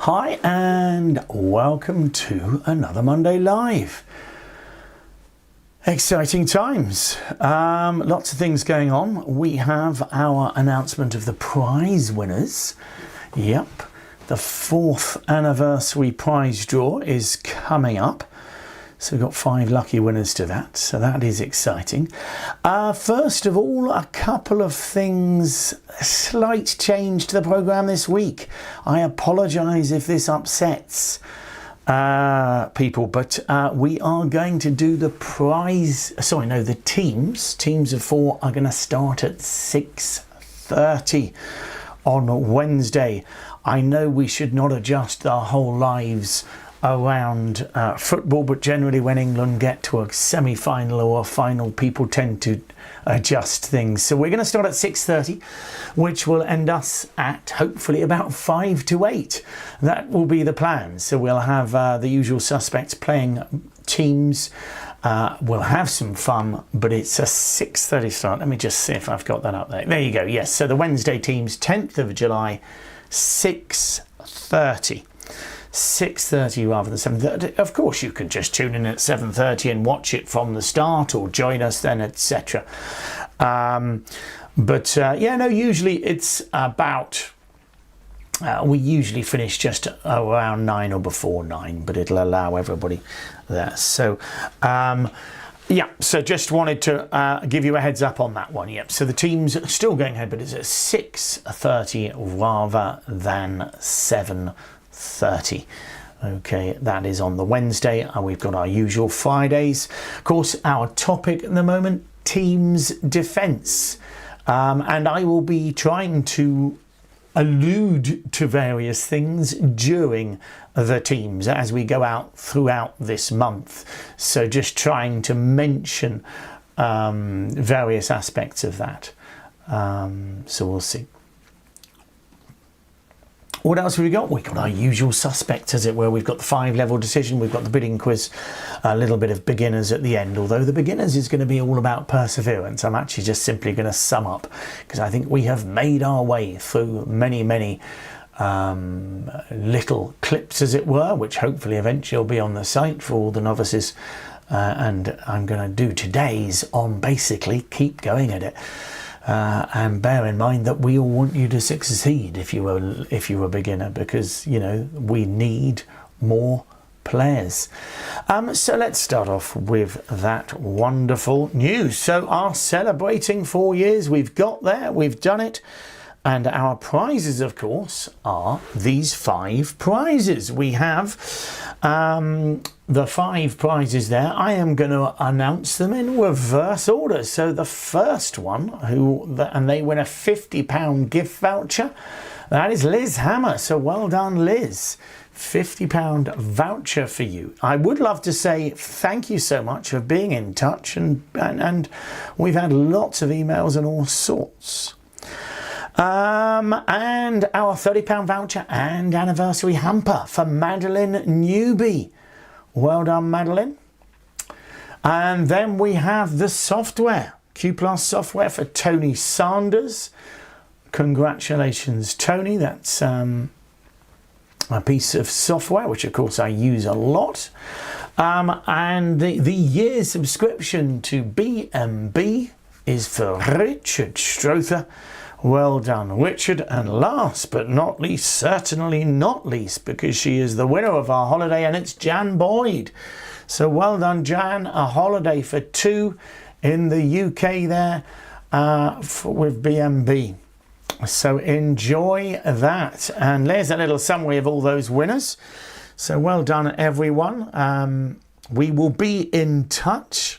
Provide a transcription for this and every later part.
Hi and welcome to another Monday Live. Exciting times. Lots of things going on. We have our announcement of the prize winners. Yep, the 4th anniversary prize draw is coming up. So we've got 5 lucky winners to that, so that is exciting. First of all, a couple of things, a slight change to the programme this week. I apologise if this upsets people, but we are going to do the the teams of 4 are going to start at 6:30 on Wednesday. I know we should not adjust our whole lives around football, but generally when England get to a semi-final or a final, people tend to adjust things. So we're going to start at 6:30, which will end us at hopefully about 5 to 8. That will be the plan. So we'll have the usual suspects playing teams. We'll have some fun, but it's a 6:30 start. Let me just see if I've got that up there. There you go. Yes, so the Wednesday teams, 10th of July, 6:30. 6:30 rather than 7:30. Of course, you can just tune in at 7:30 and watch it from the start, or join us then, etc. Usually it's about. We usually finish just around 9 or before 9, but it'll allow everybody there. So. So just wanted to give you a heads up on that one. Yep. So the team's still going ahead, but it's at 6:30 rather than 7:30. Okay, that is on the Wednesday, and we've got our usual Fridays. Of course, our topic at the moment, teams defence, and I will be trying to allude to various things during the teams as we go out throughout this month. So just trying to mention various aspects of that. So we'll see. What else have we got? We've got our usual suspects, as it were. We've got the 5-level decision. We've got the bidding quiz, a little bit of beginners at the end. Although the beginners is going to be all about perseverance. I'm actually just simply going to sum up, because I think we have made our way through many little clips, as it were, which hopefully eventually will be on the site for all the novices. And I'm going to do today's on basically keep going at it. And bear in mind that we all want you to succeed if you're a beginner, because we need more players. So let's start off with that wonderful news. So our celebrating 4 years, we've got there, we've done it. And our prizes, of course, are these 5 prizes. We have the 5 prizes there. I am going to announce them in reverse order. So the first one, and they win a £50 gift voucher, that is Liz Hammer. So well done, Liz. £50 voucher for you. I would love to say thank you so much for being in touch, and we've had lots of emails and all sorts. And our £30 voucher and anniversary hamper for Madeline Newby. Well done, Madeline. And then we have the software, Q Plus software for Tony Sanders. Congratulations, Tony. That's a piece of software which, of course, I use a lot. And the year's subscription to BMB is for Richard Strother. Well done, Richard. And last but not least, certainly not least, because she is the winner of our holiday, and it's Jan Boyd. So well done, Jan. A holiday for 2 in the UK there with BMB. So enjoy that. And there's a little summary of all those winners. So well done, everyone. We will be in touch.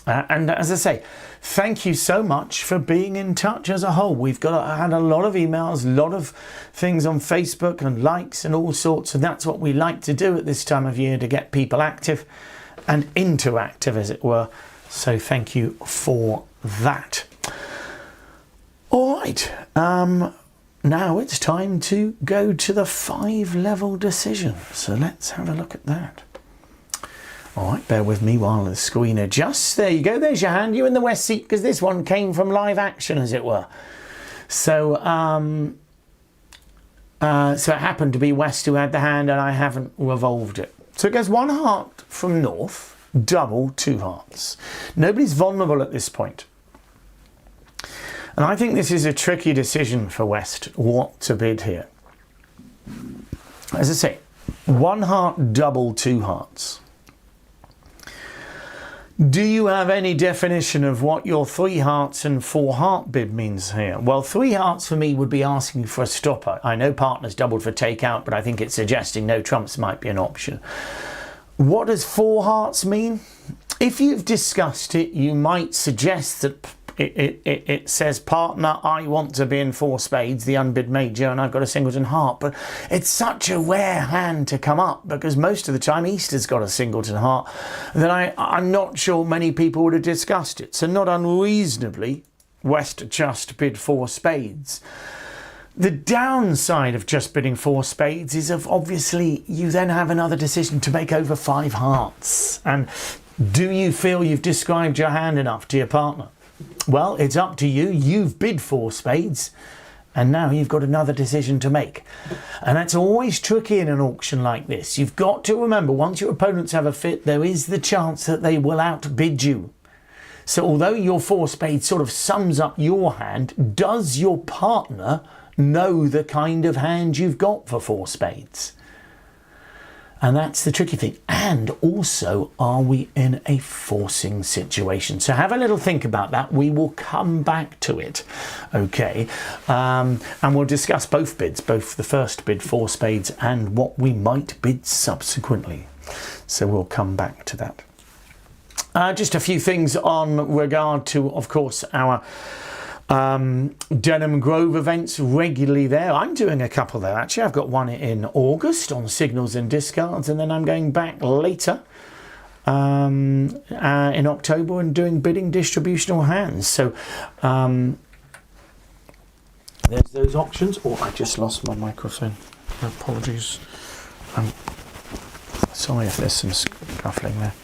And as I say, thank you so much for being in touch as a whole. We've had a lot of emails, a lot of things on Facebook and likes and all sorts. And that's what we like to do at this time of year, to get people active and interactive, as it were. So thank you for that. All right. Now it's time to go to the 5-level decision. So let's have a look at that. All right, bear with me while the screen adjusts. There you go, there's your hand. You're in the West seat, because this one came from live action, as it were. So So it happened to be West who had the hand, and I haven't revolved it. So it goes 1 heart from North, double 2 hearts. Nobody's vulnerable at this point. And I think this is a tricky decision for West, what to bid here. As I say, 1 heart, double 2 hearts. Do you have any definition of what your 3 hearts and 4 heart bid means here? Well, 3 hearts for me would be asking for a stopper. I know partners doubled for takeout, but I think it's suggesting no trumps might be an option. What does 4 hearts mean? If you've discussed it, you might suggest that it says, partner, I want to be in 4 spades, the unbid major, and I've got a singleton heart. But it's such a rare hand to come up, because most of the time Easter's got a singleton heart, that I'm not sure many people would have discussed it. So not unreasonably, West just bid 4 spades. The downside of just bidding 4 spades is obviously you then have another decision to make over 5 hearts. And do you feel you've described your hand enough to your partner? Well, it's up to you. You've bid 4 spades, and now you've got another decision to make. And that's always tricky in an auction like this. You've got to remember, once your opponents have a fit, there is the chance that they will outbid you. So although your 4 spades sort of sums up your hand, does your partner know the kind of hand you've got for 4 spades? And that's the tricky thing. And also, are we in a forcing situation? So have a little think about that. We will come back to it. Okay. And we'll discuss both bids, both the first bid, 4 spades, and what we might bid subsequently. So we'll come back to that. Just a few things on regard to, of course, our Denham Grove events regularly there. I'm doing a couple there actually. I've got one in August on signals and discards, and then I'm going back later in October and doing bidding distributional hands. So there's those options. Oh, I just lost my microphone. Apologies. I'm sorry if there's some scuffling there.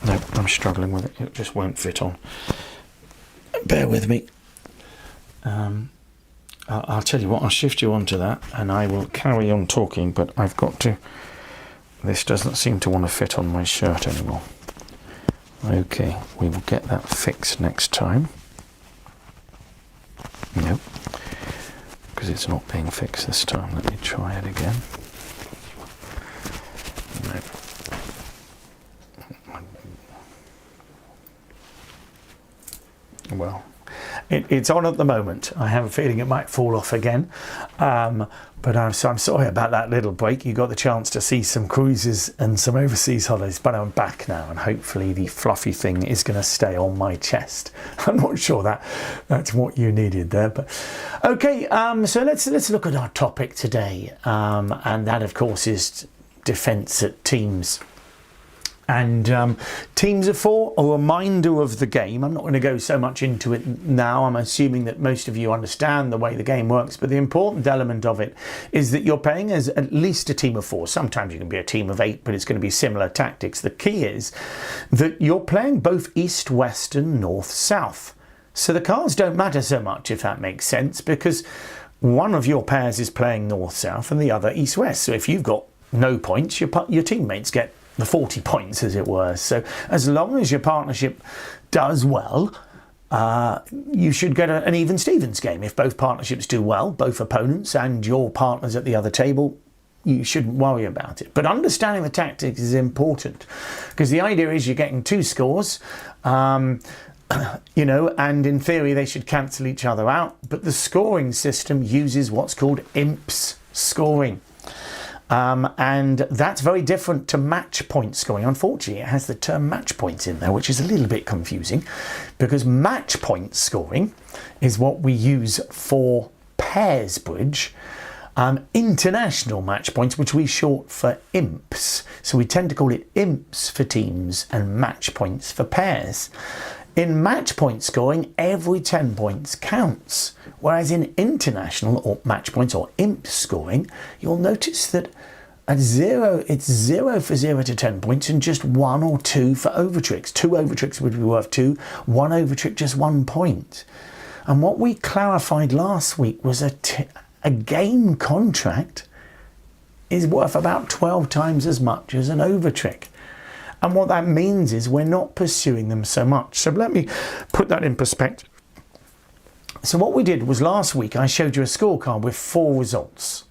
No, I'm struggling with it. It just won't fit on. Bear with me. I'll tell you what, I'll shift you onto that and I will carry on talking, but I've got to, this doesn't seem to want to fit on my shirt anymore. Okay, we will get that fixed next time. Nope, because it's not being fixed this time. Let me try it again. Nope. Well, it's on at the moment. I have a feeling it might fall off again, but I'm sorry about that little break. You got the chance to see some cruises and some overseas holidays, but I'm back now, and hopefully the fluffy thing is going to stay on my chest. I'm not sure that's what you needed there, but okay. So let's look at our topic today, and that of course is defence at teams. And teams of 4, a reminder of the game. I'm not going to go so much into it now. I'm assuming that most of you understand the way the game works, but the important element of it is that you're playing as at least a team of 4. Sometimes you can be a team of 8, but it's going to be similar tactics. The key is that you're playing both east, west and north, south. So the cards don't matter so much, if that makes sense, because one of your pairs is playing north, south and the other east, west. So if you've got no points, your teammates get the 40 points, as it were. So as long as your partnership does well, you should get an even Stevens game. If both partnerships do well, both opponents and your partners at the other table, you shouldn't worry about it. But understanding the tactics is important, because the idea is you're getting 2 scores, you know, and in theory they should cancel each other out. But the scoring system uses what's called imps scoring. And that's very different to match point scoring. Unfortunately, it has the term match points in there, which is a little bit confusing, because match point scoring is what we use for pairs bridge. International match points, which we short for imps. So we tend to call it imps for teams and match points for pairs. In match point scoring, every 10 points counts, whereas in international or match points or imp scoring, you'll notice that at 0, it's 0 for 0 to 10 points and just 1 or 2 for overtricks. 2 overtricks would be worth 2, 1 overtrick just 1 point. And what we clarified last week was a game contract is worth about 12 times as much as an over trick. And what that means is we're not pursuing them so much. So let me put that in perspective. So what we did was last week I showed you a scorecard with 4 results.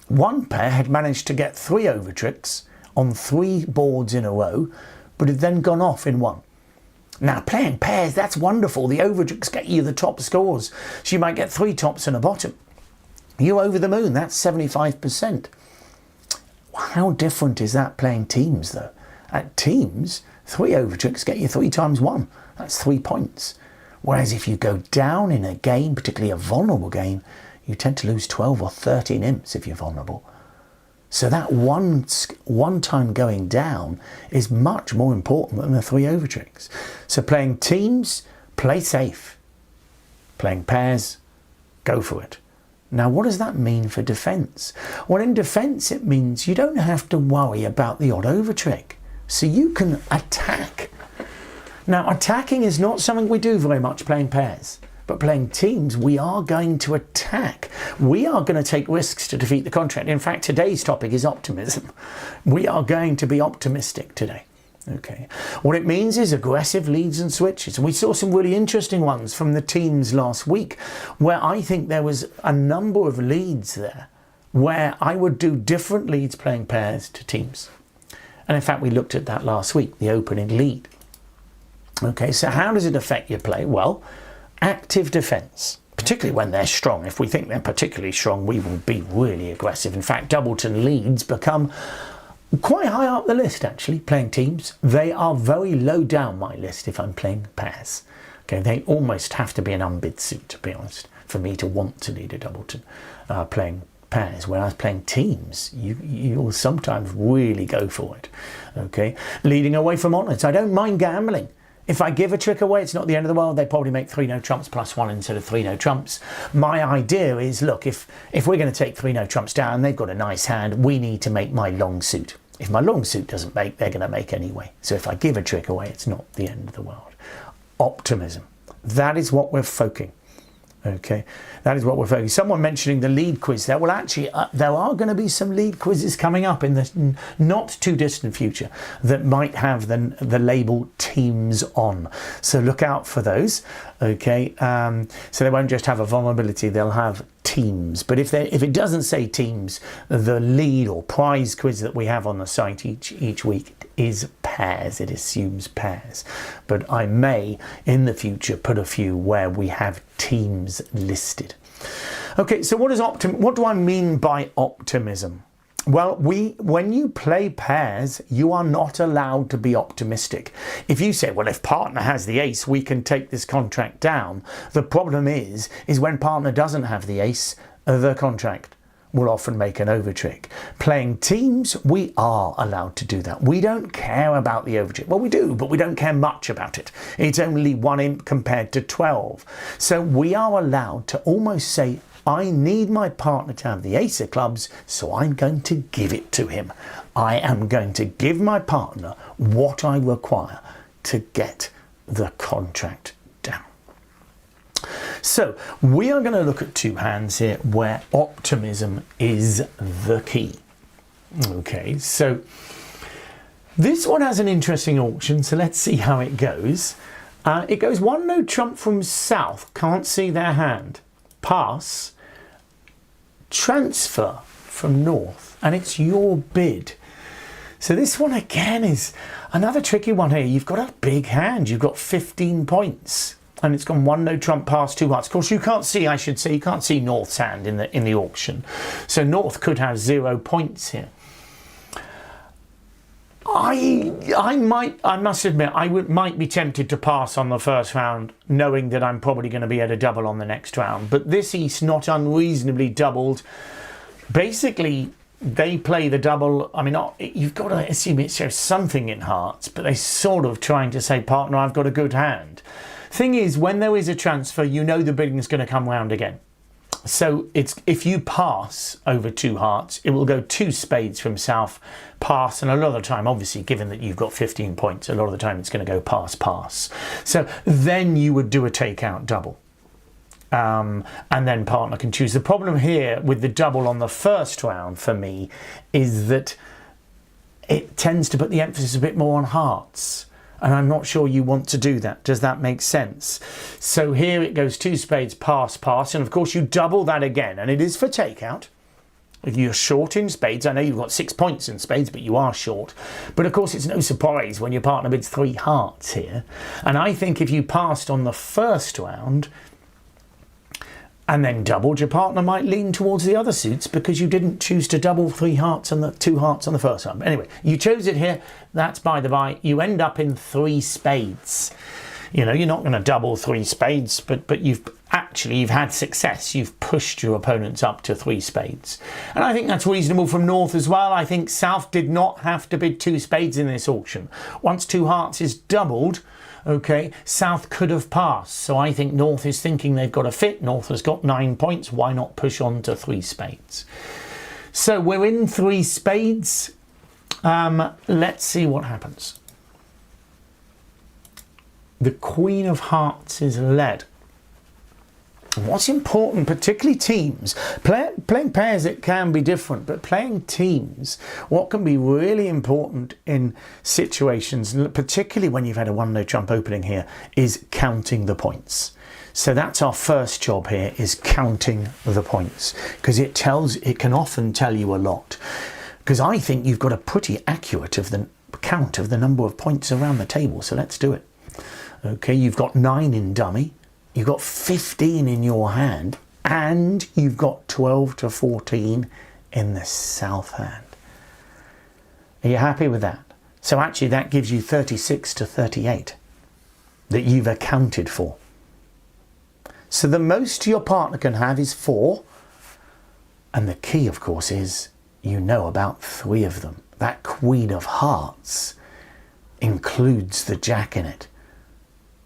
One pair had managed to get 3 over tricks on 3 boards in a row, but had then gone off in one. Now playing pairs, that's wonderful. The over tricks get you the top scores. So you might get 3 tops and a bottom. You're over the moon, that's 75%. How different is that playing teams though? At teams, 3 over tricks get you 3 times 1. That's 3 points. Whereas if you go down in a game, particularly a vulnerable game, you tend to lose 12 or 13 imps if you're vulnerable. So that one time going down is much more important than the 3 over tricks. So playing teams, play safe. Playing pairs, go for it. Now, what does that mean for defence? Well, in defence, it means you don't have to worry about the odd over trick. So you can attack. Now, attacking is not something we do very much playing pairs. But playing teams, we are going to attack. We are going to take risks to defeat the contract. In fact, today's topic is optimism. We are going to be optimistic today. Okay. What it means is aggressive leads and switches. And we saw some really interesting ones from the teams last week, where I think there was a number of leads there where I would do different leads playing pairs to teams. And in fact, we looked at that last week, the opening lead. Okay, so how does it affect your play? Well, active defence, particularly when they're strong. If we think they're particularly strong, we will be really aggressive. In fact, Doubleton leads become quite high up the list, actually, playing teams. They are very low down my list if I'm playing pairs. Okay, they almost have to be an unbid suit, to be honest, for me to want to lead a Doubleton playing pairs. Whereas playing teams, you will sometimes really go for it. Okay, leading away from honours. I don't mind gambling. If I give a trick away, it's not the end of the world. They probably make 3 no trumps plus 1 instead of 3 no trumps. My idea is, look, if we're going to take 3 no trumps down, they've got a nice hand, we need to make my long suit. If my long suit doesn't make, they're going to make anyway. So if I give a trick away, it's not the end of the world. Optimism. That is what we're focusing. Okay, that is what we're focusing. Someone mentioning the lead quiz there. Well, actually, there are going to be some lead quizzes coming up in the not too distant future that might have the label teams on. So look out for those. Okay, so they won't just have a vulnerability; they'll have teams. But if it doesn't say teams, the lead or prize quiz that we have on the site each week is pairs. It assumes pairs. But I may in the future put a few where we have teams listed. Okay, so what do I mean by optimism? Well, when you play pairs, you are not allowed to be optimistic. If you say, well, if partner has the ace, we can take this contract down. The problem is when partner doesn't have the ace, the contract will often make an overtrick. Playing teams, we are allowed to do that. We don't care about the overtrick. Well, we do, but we don't care much about it. It's only 1 imp compared to 12. So we are allowed to almost say, I need my partner to have the ace of clubs, so I'm going to give it to him. I am going to give my partner what I require to get the contract down. So we are going to look at 2 hands here where optimism is the key. Okay, so this one has an interesting auction, so let's see how it goes. It goes 1 no trump from south, can't see their hand, pass, transfer from north, and it's your bid. So this one again is another tricky one here. You've got a big hand, you've got 15 points. And it's gone 1 no trump past 2 hearts. Of course, you can't see, I should say, you can't see North's hand in the auction. So North could have 0 points here. I must admit, might be tempted to pass on the first round, knowing that I'm probably going to be at a double on the next round. But this East not unreasonably doubled. Basically, they play the double. I mean, you've got to assume it shows something in hearts, but they're sort of trying to say, partner, I've got a good hand. Thing is, when there is a transfer, you know the bidding is going to come round again. So if you pass over 2 hearts, it will go 2 spades from south, pass, and a lot of the time, obviously, given that you've got 15 points, a lot of the time it's going to go pass, pass. So then you would do a takeout double. and then partner can choose. The problem here with the double on the first round for me is that it tends to put the emphasis a bit more on hearts, and I'm not sure you want to do that. Does that make sense? So here it goes 2 spades, pass, pass, and of course you double that again, and it is for takeout. If you're short in spades, I know you've got 6 points in spades, but you are short. But of course it's no surprise when your partner bids 3 hearts here. And I think if you passed on the first round and then doubled, your partner might lean towards the other suits because you didn't choose to double 3 hearts and the 2 hearts on the first round. But anyway, you chose it here. That's by the by. You end up in 3 spades. You know, you're not going to double 3 spades, but you've had success. You've pushed your opponents up to 3 spades. And I think that's reasonable from North as well. I think South did not have to bid 2 spades in this auction. Once 2 hearts is doubled, okay, South could have passed. So I think North is thinking they've got a fit. North has got 9 points. Why not push on to 3 spades? So we're in 3 spades. Let's see what happens. The Queen of Hearts is led. And what's important, particularly teams, playing pairs, it can be different, but playing teams, what can be really important in situations, particularly when you've had a no trump opening here, is counting the points. So that's our first job here, is counting the points, because it can often tell you a lot. Because I think you've got a pretty accurate count of the number of points around the table, so let's do it. Okay, you've got 9 in dummy, you've got 15 in your hand, and you've got 12 to 14 in the South hand. Are you happy with that? So actually that gives you 36 to 38 that you've accounted for. So the most your partner can have is 4, and the key, of course, is you know about 3 of them. That Queen of Hearts includes the Jack in it.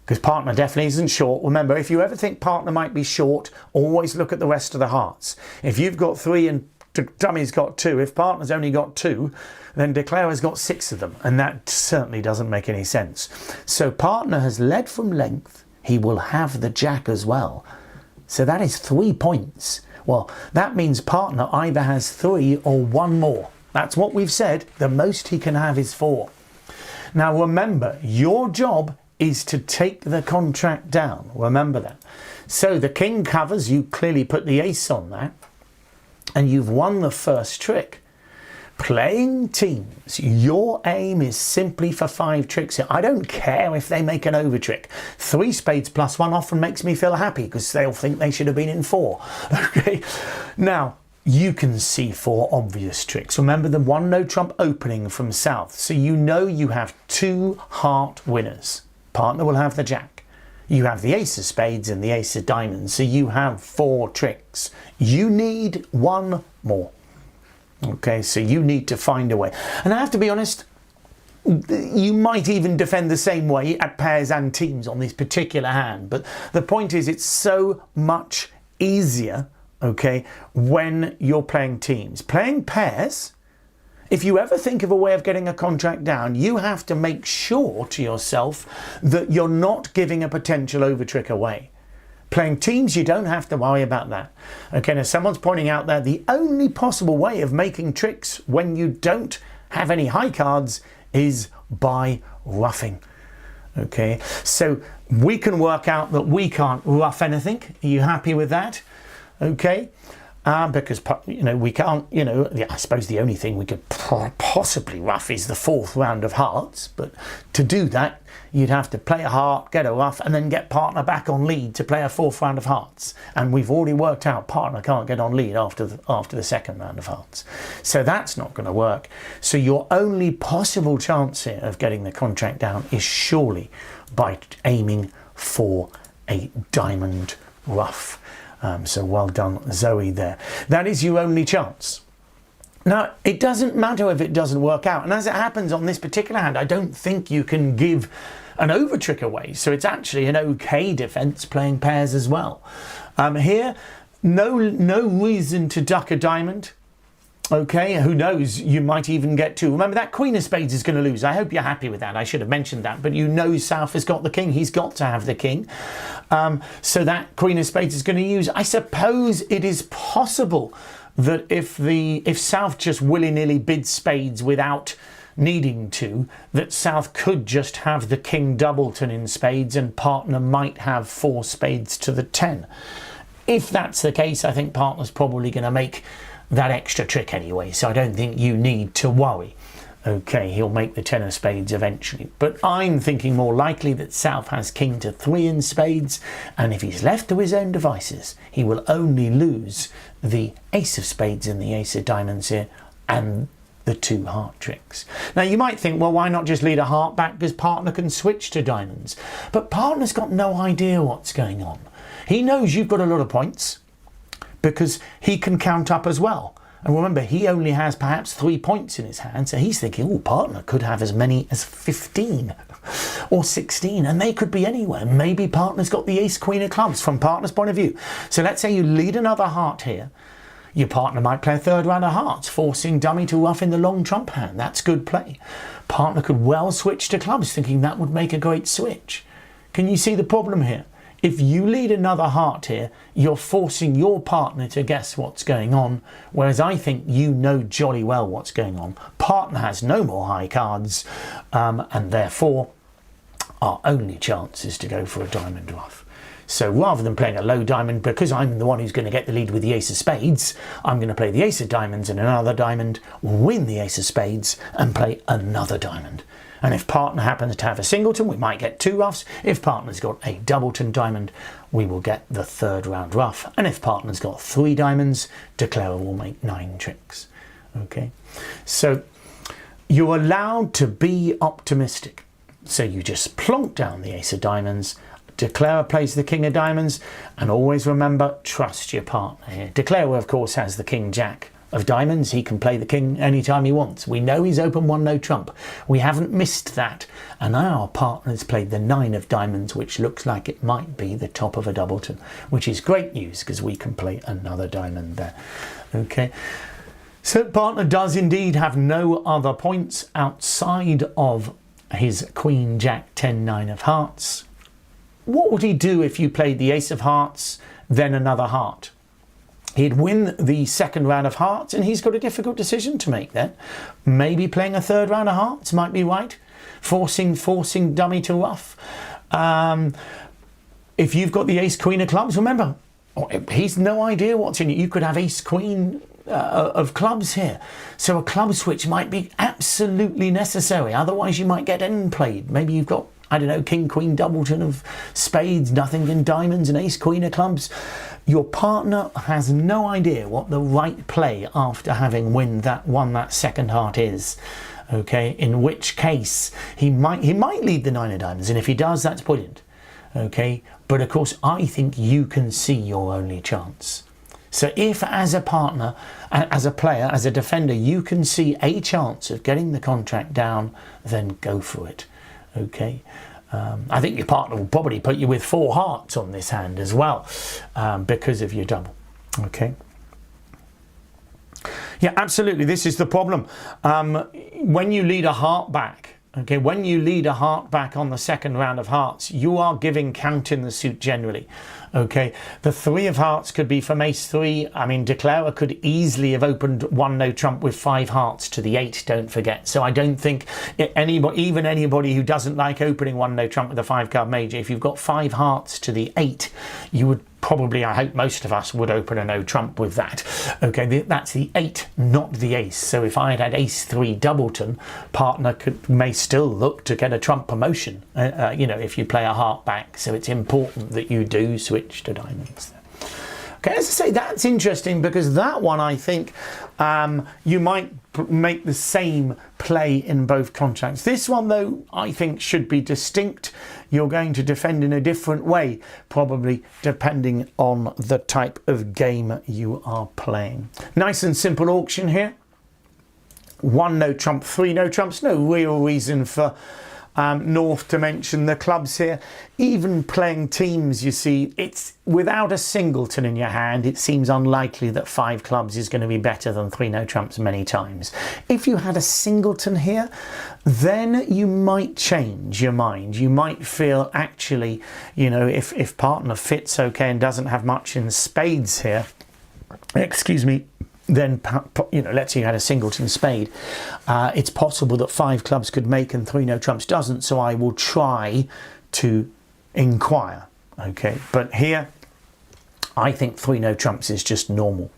Because partner definitely isn't short. Remember, if you ever think partner might be short, always look at the rest of the hearts. If you've got 3 and dummy's got 2, if partner's only got 2, then declarer's got 6 of them. And that certainly doesn't make any sense. So partner has led from length. He will have the Jack as well. So that is 3 points. Well, that means partner either has 3 or 1 more. That's what we've said. The most he can have is 4. Now remember, your job is to take the contract down. Remember that. So the king covers, you clearly put the ace on that, and you've won the first trick. Playing teams, your aim is simply for 5 tricks here. I don't care if they make an over trick. 3 spades plus 1 often makes me feel happy because they'll think they should have been in 4. Okay, now you can see 4 obvious tricks. Remember the no trump opening from South. So you know you have 2 heart winners. Partner will have the Jack. You have the ace of spades and the ace of diamonds. So you have 4 tricks. You need 1 more. Okay, so you need to find a way. And I have to be honest, you might even defend the same way at pairs and teams on this particular hand. But the point is, it's so much easier, okay, when you're playing teams. Playing pairs, if you ever think of a way of getting a contract down, you have to make sure to yourself that you're not giving a potential over trick away. Playing teams, you don't have to worry about that. Okay, now someone's pointing out that the only possible way of making tricks when you don't have any high cards is by ruffing. Okay, so we can work out that we can't ruff anything. Are you happy with that? Okay. Because, you know, we can't, you know, I suppose the only thing we could possibly ruff is the 4th round of hearts. But to do that, you'd have to play a heart, get a ruff, and then get partner back on lead to play a 4th round of hearts. And we've already worked out partner can't get on lead after the 2nd round of hearts. So that's not going to work. So your only possible chance here of getting the contract down is surely by aiming for a diamond ruff. So well done, Zoe, there. That is your only chance. Now, it doesn't matter if it doesn't work out. And as it happens on this particular hand, I don't think you can give an over trick away. So it's actually an okay defense playing pairs as well. Here, no reason to duck a diamond. Okay, who knows, you might even get two. Remember, that Queen of Spades is going to lose. I hope you're happy with that. I should have mentioned that, but you know South has got the king. He's got to have the king. So that Queen of Spades is going to use. I suppose it is possible that if South just willy-nilly bids spades without needing to, that South could just have the king doubleton in spades and partner might have 4 spades to the 10. If that's the case, I think partner's probably going to make that extra trick anyway, so I don't think you need to worry. Okay, he'll make the 10 of spades eventually, but I'm thinking more likely that South has king to 3 in spades, and if he's left to his own devices, he will only lose the ace of spades and the ace of diamonds here, and the 2 heart tricks. Now you might think, well, why not just lead a heart back, because partner can switch to diamonds? But partner's got no idea what's going on. He knows you've got a lot of points, because he can count up as well. And remember, he only has perhaps 3 points in his hand, so he's thinking, oh, partner could have as many as 15 or 16, and they could be anywhere. Maybe partner's got the ace queen of clubs from partner's point of view. So let's say you lead another heart here. Your partner might play a 3rd round of hearts, forcing dummy to rough in the long trump hand. That's good play. Partner could well switch to clubs, thinking that would make a great switch. Can you see the problem here? If you lead another heart here, you're forcing your partner to guess what's going on, whereas I think you know jolly well what's going on. Partner has no more high cards, and therefore our only chance is to go for a diamond rough. So rather than playing a low diamond, because I'm the one who's going to get the lead with the ace of spades, I'm going to play the ace of diamonds and another diamond, win the ace of spades and play another diamond. And if partner happens to have a singleton, we might get 2 roughs. If partner's got a doubleton diamond, we will get the 3rd round rough. And if partner's got 3 diamonds, declarer will make 9 tricks. Okay, so you're allowed to be optimistic. So you just plonk down the ace of diamonds, declarer plays the king of diamonds, and always remember, trust your partner here. Declarer, of course, has the king jack of diamonds. He can play the king anytime he wants. We know he's open 1 no trump. We haven't missed that. And our partner's played the 9 of diamonds, which looks like it might be the top of a doubleton, which is great news because we can play another diamond there. Okay. So partner does indeed have no other points outside of his queen, jack, 10, 9 of hearts. What would he do if you played the ace of hearts, then another heart? He'd win the 2nd round of hearts, and he's got a difficult decision to make then. Maybe playing a 3rd round of hearts might be right. Forcing dummy to rough. If you've got the ace queen of clubs, remember, he's no idea what's in it. You could have ace queen of clubs here. So a club switch might be absolutely necessary. Otherwise you might get end played. Maybe you've got, I don't know, king, queen, doubleton of spades, nothing in diamonds, and ace, queen of clubs. Your partner has no idea what the right play after having won that 2nd heart is. Okay, in which case he might lead the 9 of diamonds, and if he does, that's brilliant. Okay, but of course I think you can see your only chance. So if as a partner, as a player, as a defender, you can see a chance of getting the contract down, then go for it. Okay, I think your partner will probably put you with 4 hearts on this hand as well, because of your double. Okay. Yeah, absolutely. This is the problem. When you lead a heart back, okay, when you lead a heart back on the 2nd round of hearts, you are giving count in the suit generally. Okay, the 3 of hearts could be from ace 3. I mean, declarer could easily have opened 1 no trump with 5 hearts to the 8, don't forget. So I don't think even anybody who doesn't like opening 1 no trump with a 5 card major, if you've got 5 hearts to the 8, you would probably, I hope most of us would open a no trump with that. Okay, that's the 8, not the ace. So if I had ace 3 doubleton, partner may still look to get a trump promotion, you know, if you play a heart back. So it's important that you do switch to diamonds there. Okay, as I say, that's interesting because that one, I think, you might make the same play in both contracts. This one, though, I think should be distinct. You're going to defend in a different way, probably depending on the type of game you are playing. Nice and simple auction here. 1 no trump, 3 no trumps. No real reason for North to mention the clubs here. Even playing teams, you see, it's without a singleton in your hand, it seems unlikely that 5 clubs is going to be better than 3 no trumps many times. If you had a singleton here, then you might change your mind. You might feel, actually, you know, if partner fits okay and doesn't have much in spades here, excuse me, then, you know, let's say you had a singleton spade, it's possible that 5 clubs could make and 3 no trumps doesn't, so I will try to inquire, okay? But here, I think 3 no trumps is just normal.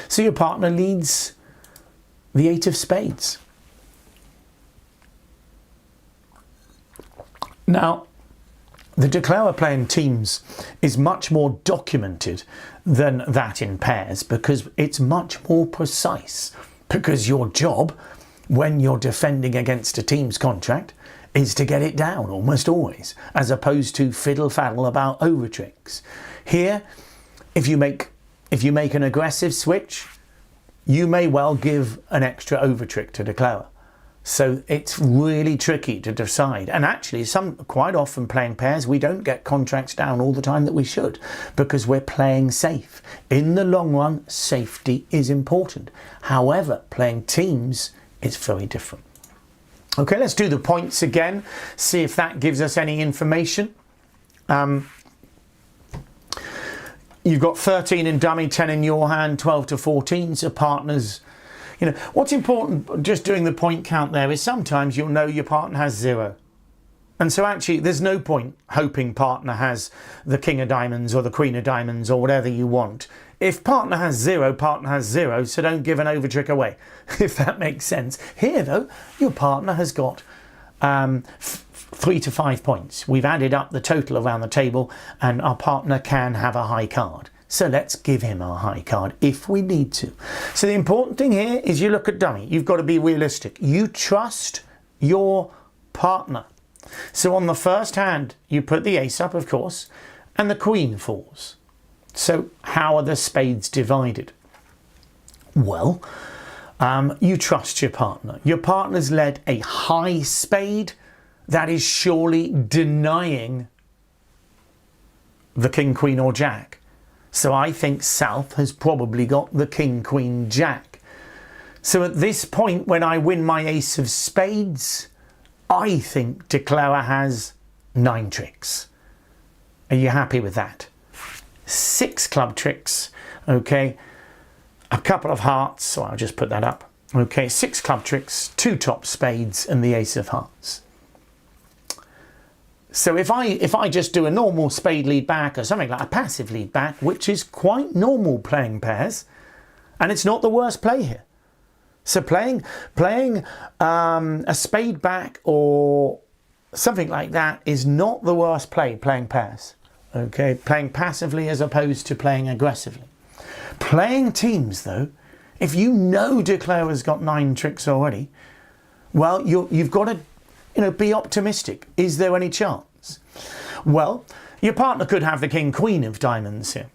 So your partner leads the 8 of spades. Now, the declarer playing teams is much more documented than that in pairs because it's much more precise. Because your job, when you're defending against a team's contract, is to get it down almost always, as opposed to fiddle-faddle about over tricks. Here, if you make an aggressive switch, you may well give an extra over trick to declarer. So it's really tricky to decide. And actually, quite often playing pairs, we don't get contracts down all the time that we should because we're playing safe. In the long run, safety is important. However, playing teams is very different. Okay, let's do the points again. See if that gives us any information. You've got 13 in dummy, 10 in your hand, 12 to 14. So partners, you know, what's important, just doing the point count there, is sometimes you'll know your partner has 0. And so actually there's no point hoping partner has the king of diamonds or the queen of diamonds or whatever you want. If partner has 0, partner has 0, so don't give an over trick away, if that makes sense. Here though, your partner has got 3 to 5 points. We've added up the total around the table and our partner can have a high card. So let's give him our high card if we need to. So the important thing here is you look at dummy. You've got to be realistic. You trust your partner. So on the first hand, you put the ace up, of course, and the queen falls. So how are the spades divided? Well, you trust your partner. Your partner's led a high spade. That is surely denying the king, queen or jack. So I think South has probably got the king, queen, jack. So at this point, when I win my ace of spades, I think declarer has 9 tricks. Are you happy with that? 6 club tricks, okay. A couple of hearts, so I'll just put that up. Okay, 6 club tricks, 2 top spades and the ace of hearts. So if I just do a normal spade lead back or something like a passive lead back, which is quite normal playing pairs, and it's not the worst play here. So playing a spade back or something like that is not the worst play, playing pairs. Okay, playing passively as opposed to playing aggressively. Playing teams though, if you know declarer's got 9 tricks already, well, you've got to, you know, be optimistic. Is there any chance? Well, your partner could have the king, queen of diamonds here,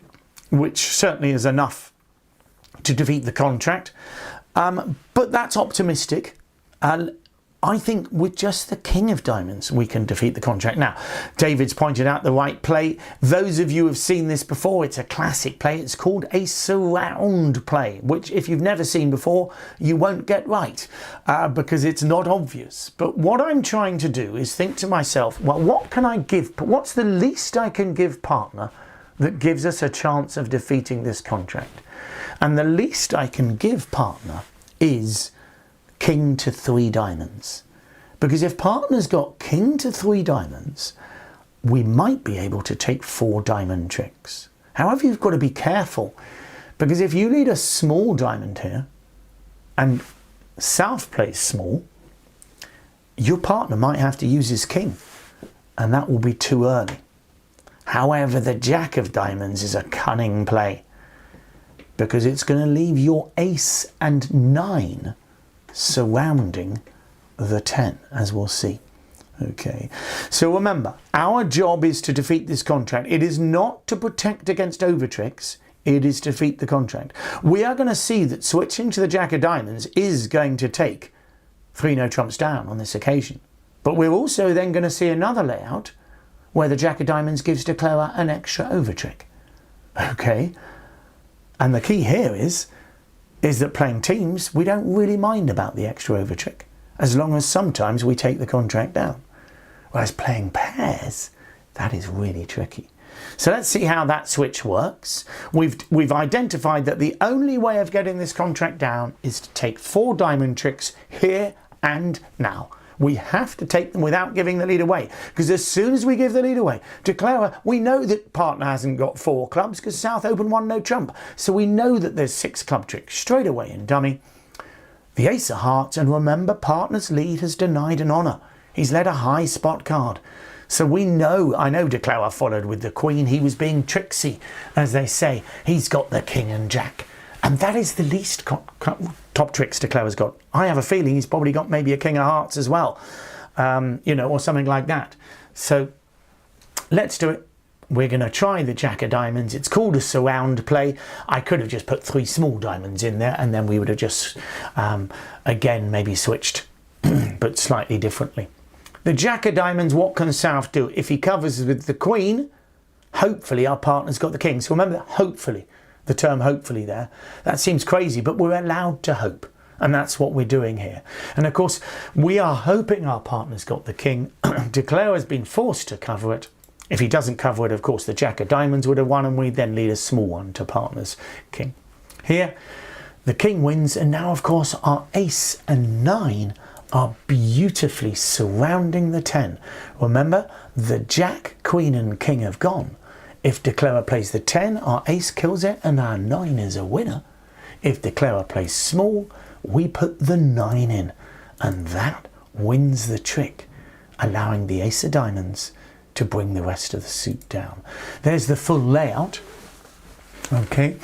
which certainly is enough to defeat the contract. But that's optimistic. I think with just the king of diamonds, we can defeat the contract. Now, David's pointed out the right play. Those of you who have seen this before, it's a classic play. It's called a surround play, which if you've never seen before, you won't get right because it's not obvious. But what I'm trying to do is think to myself, well, what can I give? What's the least I can give partner that gives us a chance of defeating this contract? And the least I can give partner is king to 3 diamonds. Because if partner's got king to 3 diamonds, we might be able to take 4 diamond tricks. However, you've got to be careful, because if you lead a small diamond here and South plays small, your partner might have to use his king, and that will be too early. However, the jack of diamonds is a cunning play, because it's going to leave your ace and 9 surrounding the 10, as we'll see. Okay, so remember, our job is to defeat this contract. It is not to protect against over tricks, it is to defeat the contract. We are going to see that switching to the jack of diamonds is going to take 3 no trumps down on this occasion. But we're also then going to see another layout where the Jack of Diamonds gives declarer an extra over trick. Okay, and the key here is that playing teams, we don't really mind about the extra over trick, as long as sometimes we take the contract down. Whereas playing pairs, that is really tricky. So let's see how that switch works. We've identified that the only way of getting this contract down is to take 4 diamond tricks here and now. We have to take them without giving the lead away, because as soon as we give the lead away, declarer, we know that partner hasn't got 4 clubs because South open 1 no trump. So we know that there's 6 club tricks straight away in dummy. The ace of hearts, and remember, partner's lead has denied an honour. He's led a high spot card. So we know, I know declarer followed with the queen. He was being tricksy, as they say. He's got the king and jack. And that is the least top tricks declarer's got. I have a feeling he's probably got maybe a king of hearts as well, you know, or something like that. So let's do it. We're going to try the Jack of Diamonds. It's called a surround play. I could have just put 3 small diamonds in there, and then we would have just, again, maybe switched, but slightly differently. The Jack of Diamonds, what can South do? If he covers with the queen, hopefully our partner's got the king. So remember, hopefully. The term hopefully there. That seems crazy, but we're allowed to hope. And that's what we're doing here. And of course, we are hoping our partner's got the king. Declarer has been forced to cover it. If he doesn't cover it, of course, the Jack of Diamonds would have won, and we'd then lead a small one to partner's king. Here, the king wins, and now, of course, our ace and 9 are beautifully surrounding the 10. Remember, the Jack, Queen and King have gone. If declarer plays the 10, our ace kills it and our 9 is a winner. If declarer plays small, we put the 9 in, and that wins the trick, allowing the ace of diamonds to bring the rest of the suit down. There's the full layout. Okay,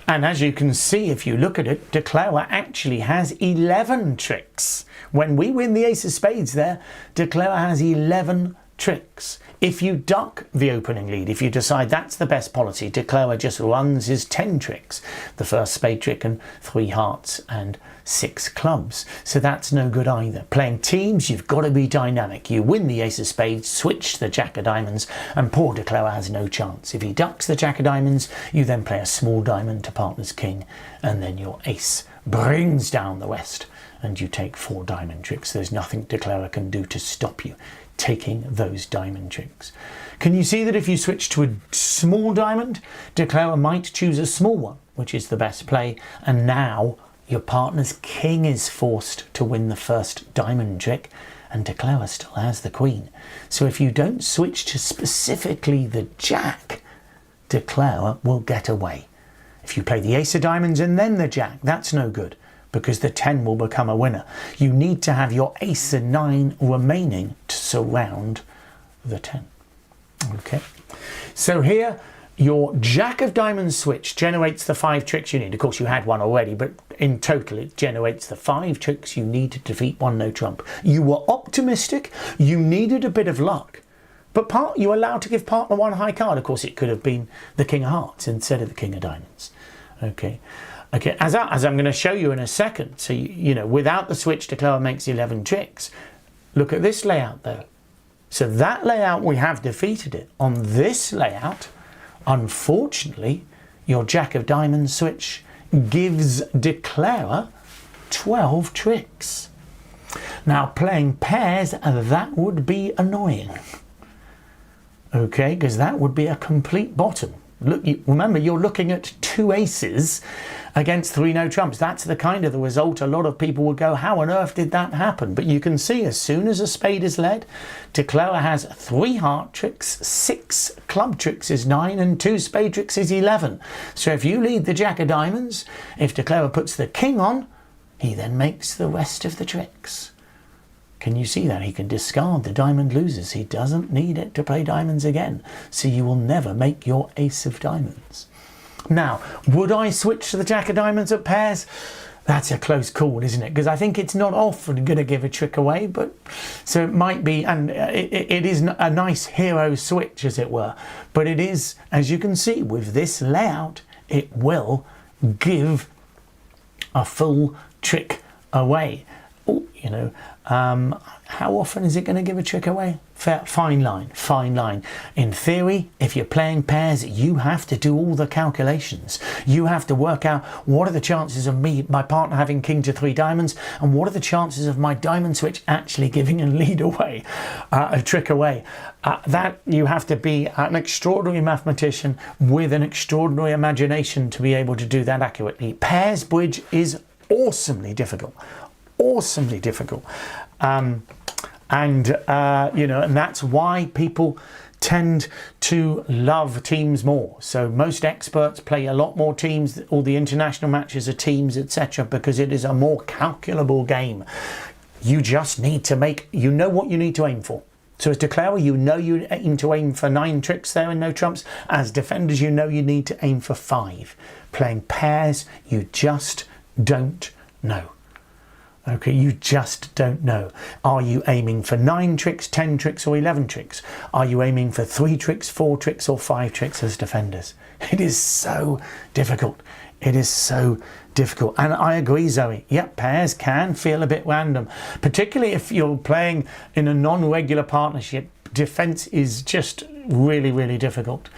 and as you can see, if you look at it, declarer actually has 11 tricks. When we win the ace of spades there, declarer has 11 tricks. If you duck the opening lead, if you decide that's the best policy, declarer just runs his 10 tricks. The first spade trick and 3 hearts and 6 clubs. So that's no good either. Playing teams, you've got to be dynamic. You win the ace of spades, switch to the Jack of Diamonds, and poor declarer has no chance. If he ducks the Jack of Diamonds, you then play a small diamond to partner's king, and then your ace brings down the rest, and you take 4 diamond tricks. There's nothing declarer can do to stop you taking those diamond tricks. Can you see that if you switch to a small diamond, declarer might choose a small one, which is the best play, and now your partner's king is forced to win the first diamond trick, and declarer still has the queen. So if you don't switch to specifically the jack, declarer will get away. If you play the ace of diamonds and then the jack, that's no good, because the 10 will become a winner. You need to have your ace and 9 remaining to surround the 10. Okay, so here your Jack of Diamonds switch generates the 5 tricks you need. Of course, you had one already, but in total it generates the 5 tricks you need to defeat 1 no trump. You were optimistic, you needed a bit of luck, but you were allowed to give partner 1 high card. Of course, it could have been the King of Hearts instead of the King of Diamonds. Okay. Okay, as I'm going to show you in a second, so you know, without the switch, declarer makes 11 tricks. Look at this layout though. So that layout, we have defeated it. On this layout, unfortunately, your Jack of Diamonds switch gives declarer 12 tricks. Now, playing pairs, that would be annoying. Okay, because that would be a complete bottom. Look, remember, you're looking at 2 aces against 3 no trumps. That's the kind of the result a lot of people would go, how on earth did that happen? But you can see as soon as a spade is led, declarer has 3 heart tricks, 6 club tricks is 9, and 2 spade tricks is 11. So if you lead the Jack of Diamonds, if declarer puts the king on, he then makes the rest of the tricks. Can you see that? He can discard the diamond losers. He doesn't need it to play diamonds again. So you will never make your ace of diamonds. Now, would I switch to the Jack of Diamonds at pairs? That's a close call, isn't it? Because I think it's not often going to give a trick away, but so it might be, and it is a nice hero switch, as it were. But it is, as you can see, with this layout, it will give a full trick away. Oh, you know. How often is it going to give a trick away? Fine line, fine line. In theory, if you're playing pairs, you have to do all the calculations. You have to work out what are the chances of my partner having king to 3 diamonds, and what are the chances of my diamond switch actually giving a lead away, a trick away. That you have to be an extraordinary mathematician with an extraordinary imagination to be able to do that accurately. Pairs bridge is awesomely difficult. Awesomely difficult. And that's why people tend to love teams more. So most experts play a lot more teams. All the international matches are teams, etc., because it is a more calculable game. You just need to you know what you need to aim for. So as declarer, you know you aim to aim for 9 tricks there and no trumps. As defenders, you know you need to aim for 5. Playing pairs, you just don't know. Okay, you just don't know. Are you aiming for 9 tricks, 10 tricks, or 11 tricks? Are you aiming for 3 tricks, 4 tricks, or 5 tricks as defenders? It is so difficult. It is so difficult. And I agree, Zoe. Yep, pairs can feel a bit random, particularly if you're playing in a non-regular partnership. Defense is just really, really difficult.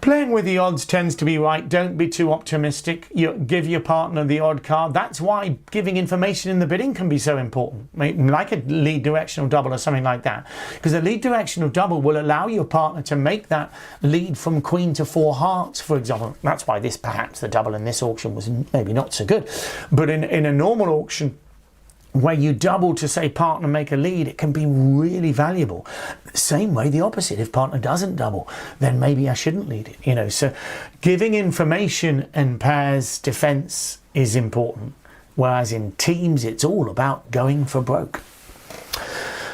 Playing with the odds tends to be right. Don't be too optimistic. You give your partner the odd card. That's why giving information in the bidding can be so important, like a lead directional double or something like that. Because a lead directional double will allow your partner to make that lead from queen to 4 hearts, for example. That's why perhaps the double in this auction was maybe not so good. But in a normal auction, where you double to say partner make a lead, it can be really valuable. Same way the opposite, if partner doesn't double, then maybe I shouldn't lead it, you know. So giving information in pairs defense is important, whereas in teams it's all about going for broke.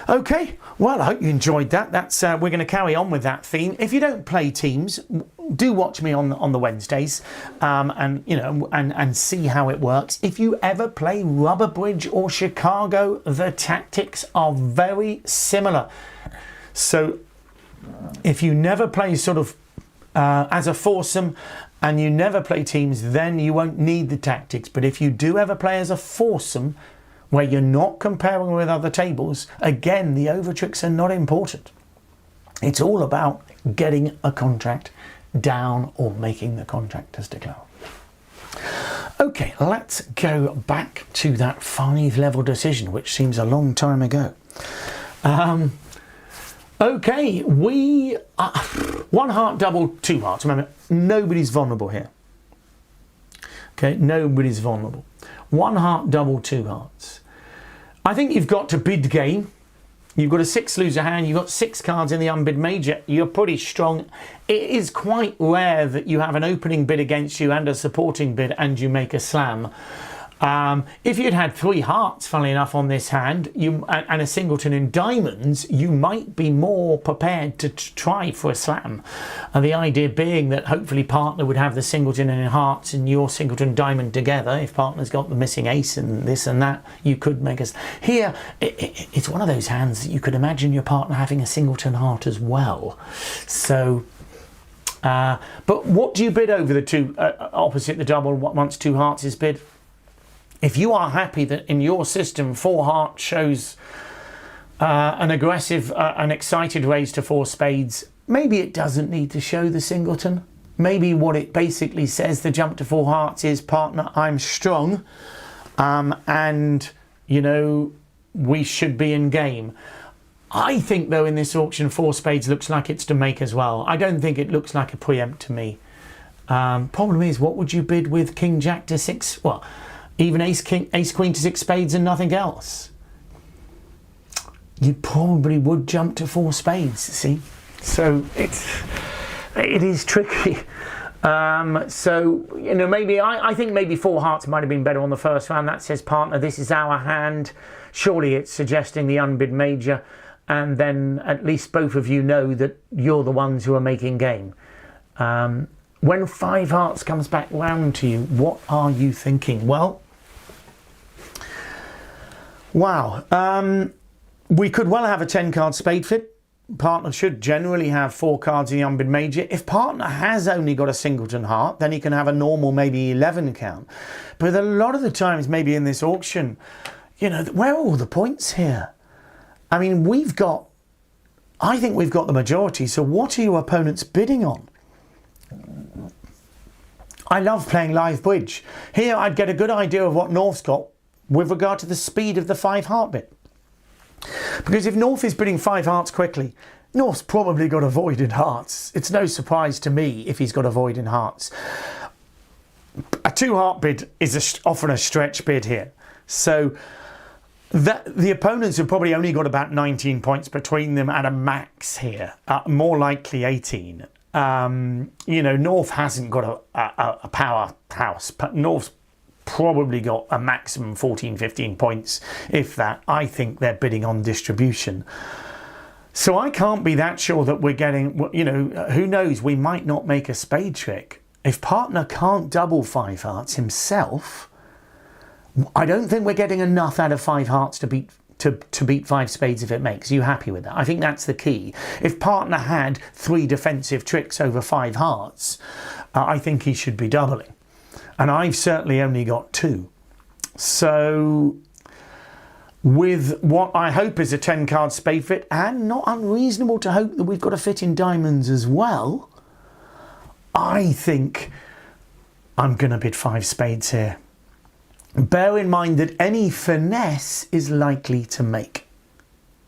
Okay, well, I hope you enjoyed that. That's we're going to carry on with that theme. If you don't play teams, do watch me on the Wednesdays, and see how it works. If you ever play Rubber Bridge or Chicago, the tactics are very similar. So if you never play sort of as a foursome and you never play teams, then you won't need the tactics. But if you do ever play as a foursome, where you're not comparing with other tables, again, the over tricks are not important. It's all about getting a contract down or making the contract as declared. Okay, let's go back to that 5-level decision, which seems a long time ago. Okay, we are 1 heart, double, 2 hearts. Remember, nobody's vulnerable here. Okay, nobody's vulnerable. 1 heart, double, 2 hearts. I think you've got to bid game. You've got a 6 loser hand. You've got 6 cards in the unbid major. You're pretty strong. It is quite rare that you have an opening bid against you and a supporting bid and you make a slam. If you'd had 3 hearts, funnily enough, on this hand, and a singleton in diamonds, you might be more prepared to try for a slam. And the idea being that hopefully partner would have the singleton in hearts and your singleton diamond together. If partner's got the missing ace and this and that, you could make us. Here, it's one of those hands that you could imagine your partner having a singleton heart as well. So, but what do you bid over the 2 opposite the double once 2 hearts is bid? If you are happy that in your system 4 hearts shows an aggressive, an excited raise to 4 spades, maybe it doesn't need to show the singleton. Maybe what it basically says, the jump to 4 hearts, is partner, I'm strong, and you know, we should be in game. I think though in this auction 4 spades looks like it's to make as well. I don't think it looks like a preempt to me. Problem is, what would you bid with king jack to 6? Well, even ace queen to 6 spades and nothing else. You probably would jump to 4 spades, see? So it is tricky. So, you know, maybe I think maybe 4 hearts might have been better on the first round. That says partner, this is our hand. Surely it's suggesting the unbid major, and then at least both of you know that you're the ones who are making game. When 5 hearts comes back round to you, what are you thinking? Well, wow, we could well have a 10-card spade fit. Partner should generally have 4 cards in the unbid major. If partner has only got a singleton heart, then he can have a normal maybe 11 count. But a lot of the times, maybe in this auction, you know, where are all the points here? I mean, I think we've got the majority, so what are your opponents bidding on? I love playing live bridge. Here I'd get a good idea of what North's got with regard to the speed of the 5 heart bid. Because if North is bidding 5 hearts quickly, North's probably got a void in hearts. It's no surprise to me if he's got a void in hearts. A 2 heart bid is often a stretch bid here. So the opponents have probably only got about 19 points between them at a max here, more likely 18. You know, North hasn't got a powerhouse. North's probably got a maximum 14, 15 points, if that. I think they're bidding on distribution. So I can't be that sure that we're getting, you know, who knows, we might not make a spade trick. If partner can't double 5 hearts himself, I don't think we're getting enough out of 5 hearts to beat 5 spades if it makes. Are you happy with that? I think that's the key. If partner had 3 defensive tricks over 5 hearts, I think he should be doubling. And I've certainly only got 2. So with what I hope is a 10 card spade fit, and not unreasonable to hope that we've got a fit in diamonds as well, I think I'm going to bid 5 spades here. Bear in mind that any finesse is likely to make.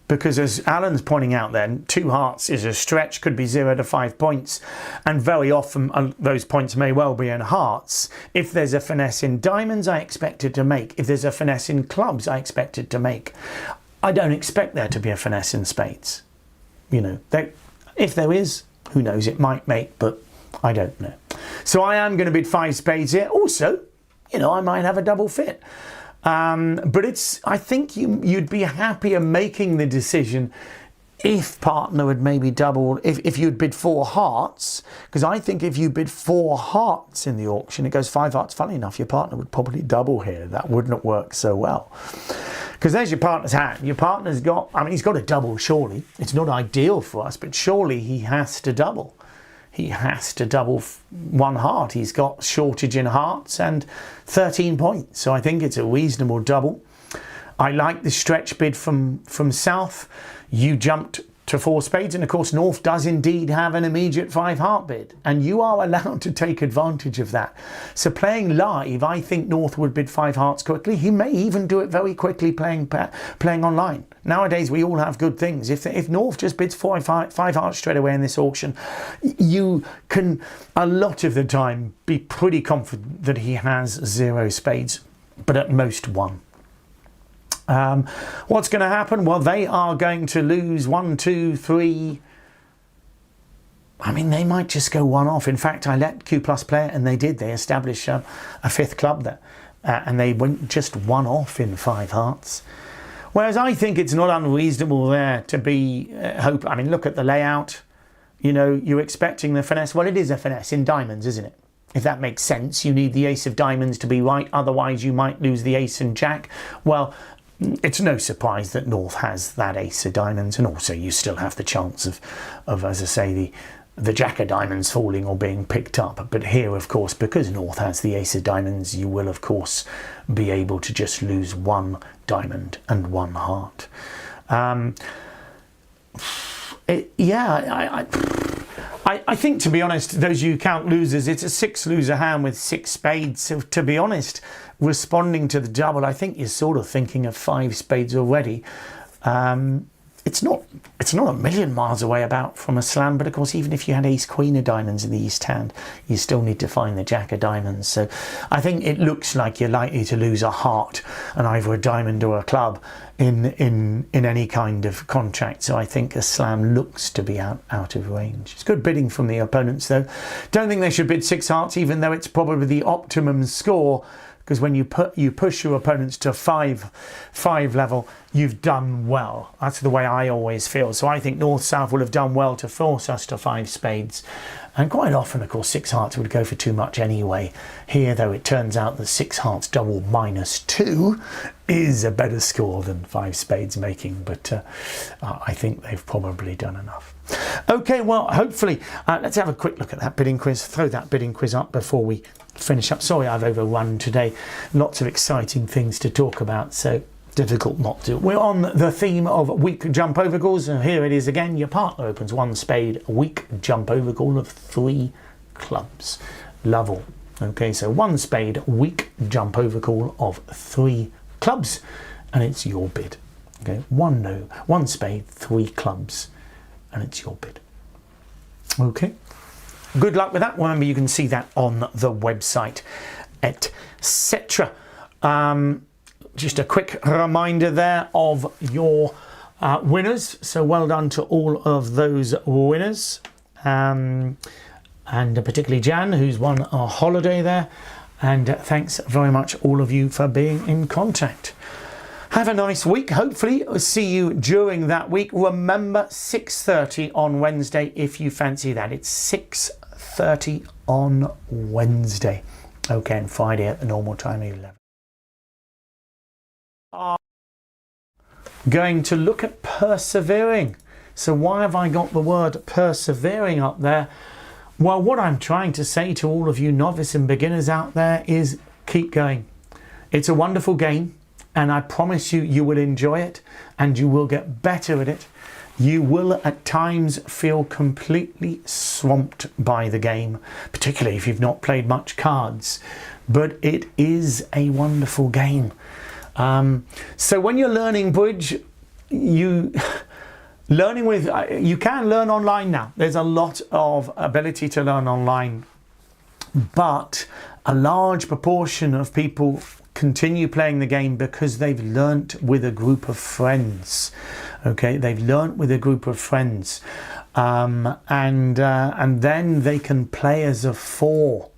Because as Alan's pointing out then, 2 hearts is a stretch, could be 0 to 5 points. And very often those points may well be in hearts. If there's a finesse in diamonds, I expect it to make. If there's a finesse in clubs, I expect it to make. I don't expect there to be a finesse in spades. You know, if there is, who knows, it might make, but I don't know. So I am going to bid 5 spades here. Also, you know, I might have a double fit. But I think you'd be happier making the decision if partner would maybe double, if you'd bid 4 hearts, because I think if you bid 4 hearts in the auction, it goes 5 hearts, funny enough, your partner would probably double here. That wouldn't work so well. Because there's your partner's hand. Your partner's got, I mean, he's got to double surely. It's not ideal for us, but surely he has to double. He has to double 1 heart. He's got shortage in hearts and 13 points. So I think it's a reasonable double. I like the stretch bid from South. You jumped to 4 spades. And of course, North does indeed have an immediate 5 heart bid. And you are allowed to take advantage of that. So playing live, I think North would bid 5 hearts quickly. He may even do it very quickly playing online. Nowadays, we all have good things. If North just bids 5 hearts straight away in this auction, you can, a lot of the time, be pretty confident that he has 0 spades, but at most 1. What's going to happen? Well, they are going to lose 1, 2, 3. I mean, they might just go 1 off. In fact, I let Q Plus play it, and they did. They established a 5th club there, and they went just 1 off in 5 hearts. Whereas I think it's not unreasonable there to be hope. I mean, look at the layout. You know, you're expecting the finesse. Well, it is a finesse in diamonds, isn't it? If that makes sense, you need the ace of diamonds to be right. Otherwise, you might lose the ace and jack. Well, it's no surprise that North has that ace of diamonds. And also, you still have the chance of as I say, the jack of diamonds falling or being picked up. But here, of course, because North has the ace of diamonds, you will, of course, be able to just lose 1 diamond and 1 heart. I think, to be honest, those you count losers, it's a 6 loser hand with 6 spades. So to be honest, responding to the double, I think you're sort of thinking of 5 spades already. It's not a million miles away about from a slam, but of course, even if you had ace queen of diamonds in the east hand, you still need to find the jack of diamonds. So I think it looks like you're likely to lose a heart and either a diamond or a club in any kind of contract. So I think a slam looks to be out of range. It's good bidding from the opponents though. Don't think they should bid 6 hearts, even though it's probably the optimum score. Because when you push your opponents to 5 level, you've done well. That's the way I always feel. So I think North-South will have done well to force us to 5 spades. And quite often, of course, 6 hearts would go for too much anyway. Here, though, it turns out that 6 hearts double -2 is a better score than 5 spades making. But I think they've probably done enough. Okay, well, hopefully, let's have a quick look at that bidding quiz. Throw that bidding quiz up before we finish up. Sorry, I've overrun today. Lots of exciting things to talk about. So difficult not to. We're on the theme of weak jump over calls, and here it is again. Your partner opens one spade, a weak jump over call of 3 clubs. Lovell. Okay, so one spade, weak jump over call of 3 clubs, and it's your bid. Okay, one spade, 3 clubs, and it's your bid. Okay, good luck with that. Remember, you can see that on the website, etc. Just a quick reminder there of your winners. So well done to all of those winners. And particularly Jan, who's won our holiday there. And thanks very much, all of you, for being in contact. Have a nice week. Hopefully I'll see you during that week. Remember, 6:30 on Wednesday, if you fancy that. It's 6:30 on Wednesday. Okay, and Friday at the normal time, 11. Going to look at persevering. So why have I got the word persevering up there? Well, what I'm trying to say to all of you novice and beginners out there is keep going. It's a wonderful game, and I promise you, you will enjoy it and you will get better at it. You will at times feel completely swamped by the game, particularly if you've not played much cards, but it is a wonderful game. So when you're learning bridge, you can learn online now. There's a lot of ability to learn online, but a large proportion of people continue playing the game because they've learnt with a group of friends. Okay, they've learnt with a group of friends, and then they can play as a 4.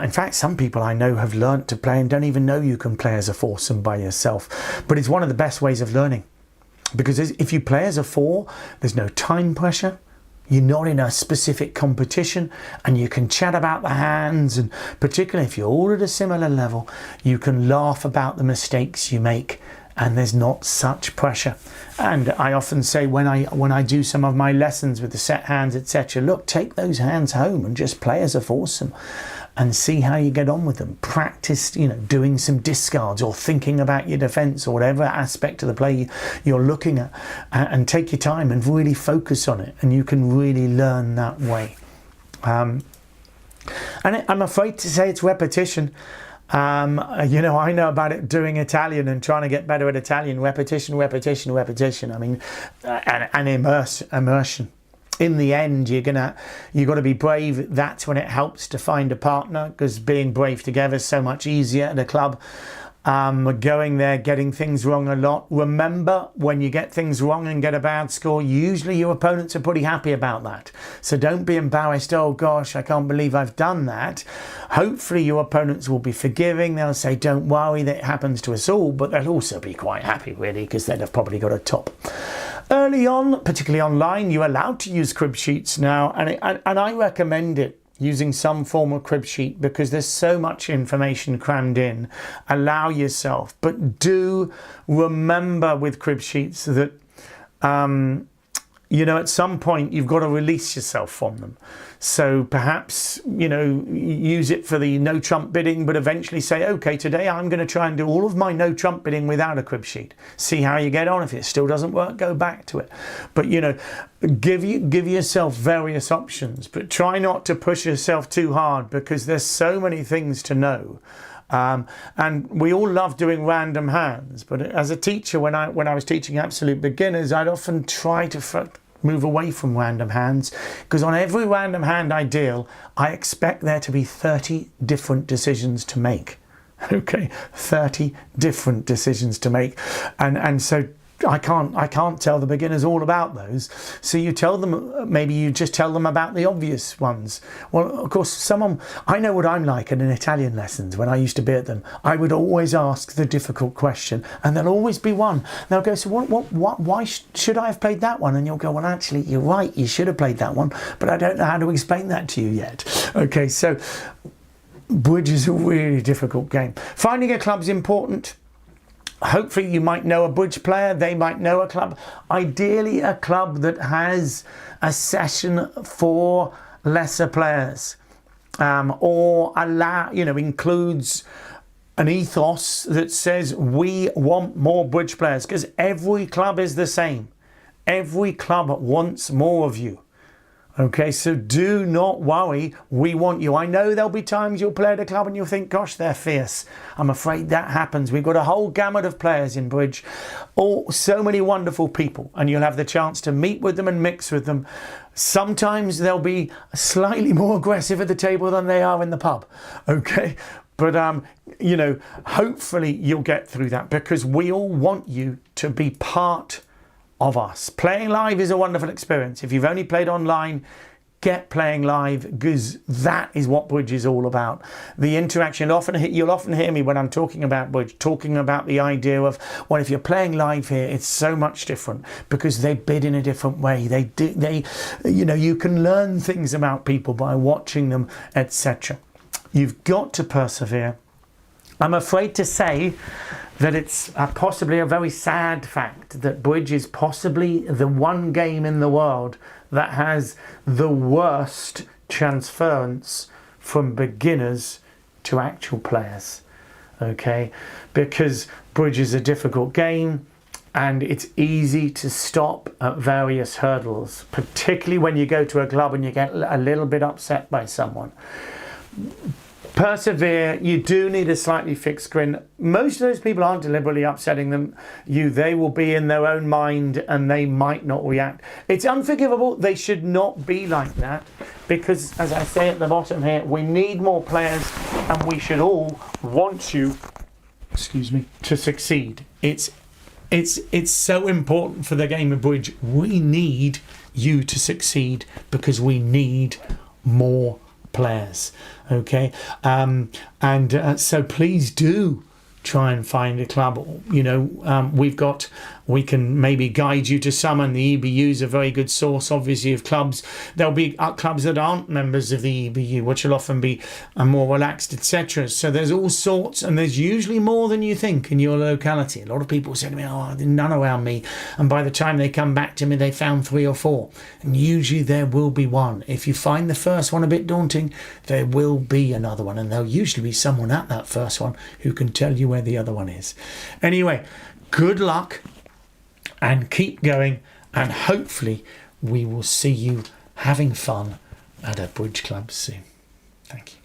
In fact, some people I know have learnt to play and don't even know you can play as a foursome by yourself. But it's one of the best ways of learning, because if you play as a 4, there's no time pressure. You're not in a specific competition, and you can chat about the hands, and particularly if you're all at a similar level, you can laugh about the mistakes you make, and there's not such pressure. And I often say when I do some of my lessons with the set hands, etc., look, take those hands home and just play as a foursome and see how you get on with them. Practice, doing some discards or thinking about your defense or whatever aspect of the play you're looking at, and take your time and really focus on it, and you can really learn that way. And I'm afraid to say it's repetition. I know about it doing Italian and trying to get better at Italian. Repetition. I mean, and immersion. In the end, you've got to be brave. That's when it helps to find a partner, because being brave together is so much easier at a club. Going there, getting things wrong a lot. Remember, when you get things wrong and get a bad score, usually your opponents are pretty happy about that. So don't be embarrassed. Oh gosh, I can't believe I've done that. Hopefully your opponents will be forgiving. They'll say, don't worry, that happens to us all. But they'll also be quite happy, really, because they'd have probably got a top. Early on, particularly online, you're allowed to use crib sheets now, and I recommend it, using some form of crib sheet, because there's so much information crammed in. Allow yourself, but do remember with crib sheets that at some point you've got to release yourself from them. So perhaps, use it for the no trump bidding, but eventually say, okay, today I'm going to try and do all of my no trump bidding without a crib sheet. See how you get on. If it still doesn't work, go back to it. But, give yourself various options, but try not to push yourself too hard, because there's so many things to know. And we all love doing random hands, but as a teacher, when I was teaching absolute beginners, I'd often try to move away from random hands, because on every random hand I deal, I expect there to be 30 different decisions to make. Okay, 30 different decisions to make, and so I can't tell the beginners all about those. So you tell them, maybe you just tell them about the obvious ones. Well, of course, I know what I'm like in Italian lessons when I used to be at them. I would always ask the difficult question, and there'll always be one. They'll go, so why should I have played that one? And you'll go, well, actually, you're right, you should have played that one, but I don't know how to explain that to you yet. Okay, so bridge is a really difficult game. Finding a club's important. Hopefully you might know a bridge player, they might know a club. Ideally a club that has a session for lesser players, or includes an ethos that says we want more bridge players, because every club is the same. Every club wants more of you. Okay, so do not worry. We want you. I know there'll be times you'll play at a club and you'll think, gosh, they're fierce. I'm afraid that happens. We've got a whole gamut of players in bridge. So many wonderful people, and you'll have the chance to meet with them and mix with them. Sometimes they'll be slightly more aggressive at the table than they are in the pub. Okay, but you know, hopefully you'll get through that, because we all want you to be part of us. Playing live is a wonderful experience. If you've only played online, get playing live, because that is what bridge is all about. The interaction. You'll often hear me when I'm talking about bridge, talking about the idea of, well, if you're playing live here, it's so much different because they bid in a different way. You know, you can learn things about people by watching them, etc. You've got to persevere. I'm afraid to say that it's possibly a very sad fact that bridge is possibly the one game in the world that has the worst transference from beginners to actual players. Okay, because bridge is a difficult game and it's easy to stop at various hurdles, particularly when you go to a club and you get a little bit upset by someone. Persevere. You do need a slightly fixed grin. Most of those people aren't deliberately upsetting you. They will be in their own mind and they might not react. It's unforgivable. They should not be like that, because, as I say at the bottom here, we need more players and we should all want you, to succeed. It's so important for the game of bridge. We need you to succeed because we need more players. Okay, so please do try and find a club. You know, we can maybe guide you to some, and the EBU is a very good source, obviously, of clubs. There'll be clubs that aren't members of the EBU, which will often be more relaxed, etc. So there's all sorts, and there's usually more than you think in your locality. A lot of people say to me, oh, there's none around me, and by the time they come back to me, they found 3 or 4, and usually there will be one. If you find the first one a bit daunting, there will be another one, and there'll usually be someone at that first one who can tell you where the other one is. Anyway, good luck and keep going, and hopefully we will see you having fun at a bridge club soon. Thank you.